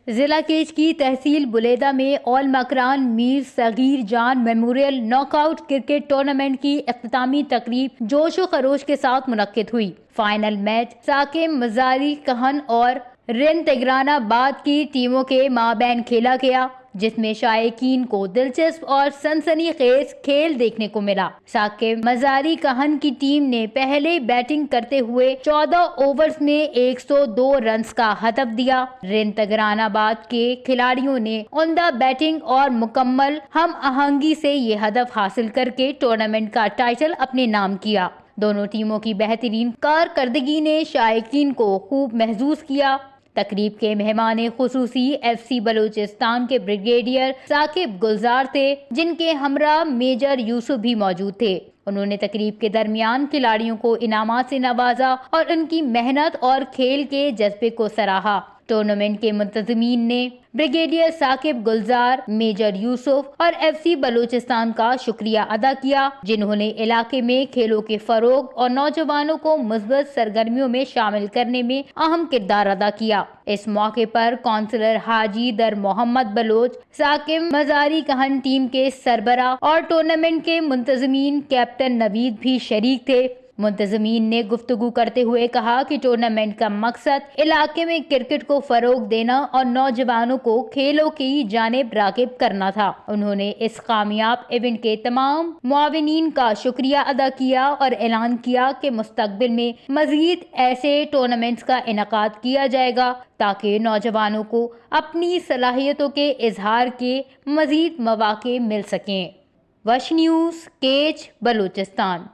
जिला केज की तहसील बुलेदा में ऑल मकरान मीर सगीर जान मेमोरियल नॉकआउट क्रिकेट टूर्नामेंट की इख्तितामी तकरीब जोशो खरोश के साथ मुनक्किद हुई। फाइनल मैच साकिब मजारी कहन और रिन तेगरानाबाद की टीमों के माबैन खेला गया, जिसमें शायकीन को दिलचस्प और सनसनीखेज खेल देखने को मिला। साकिब मजारी कहन की टीम ने पहले बैटिंग करते हुए 14 ओवर्स में 102 रन्स का हदफ दिया। रिन तेगरानाबाद के खिलाड़ियों ने उम्दा बैटिंग और मुकम्मल हम आहंगी से ये हदफ हासिल करके टूर्नामेंट का टाइटल अपने नाम किया। दोनों टीमों की बेहतरीन कारकर्दगी ने शायकीन को खूब महसूस किया। तकरीब के मेहमान खुसूसी FC बलूचिस्तान के ब्रिगेडियर साकिब गुलजार थे, जिनके हमरा मेजर यूसुफ भी मौजूद थे। उन्होंने तकरीब के दरमियान खिलाड़ियों को इनामात से नवाजा और उनकी मेहनत और खेल के जज्बे को सराहा। टूर्नामेंट के मुंतजमीन ने ब्रिगेडियर साकिब गुलजार, मेजर यूसुफ और FC बलूचिस्तान का शुक्रिया अदा किया, जिन्होंने इलाके में खेलों के फरोग और नौजवानों को मुस्बत सरगर्मियों में शामिल करने में अहम किरदार अदा किया। इस मौके पर काउंसलर हाजी दर मोहम्मद बलोच, साकिब मजारी कहन टीम के सरबरा और टूर्नामेंट के मुंतजमीन कैप्टन नवीद भी शरीक थे। मुंतजमीन ने गुफ्तगू करते हुए कहा कि टूर्नामेंट का मकसद इलाके में क्रिकेट को फरोग देना और नौजवानों को खेलों की जानिब रागिब करना था। उन्होंने इस कामयाब इवेंट के तमाम मुआविनीन का शुक्रिया अदा किया और ऐलान किया कि मुस्तकबिल में मजीद ऐसे टूर्नामेंट्स का इनेकाद किया जाएगा, ताकि नौजवानों को अपनी सलाहियतों के इजहार के मजीद मौके मिल सकें। वश न्यूज़, केज, बलूचिस्तान।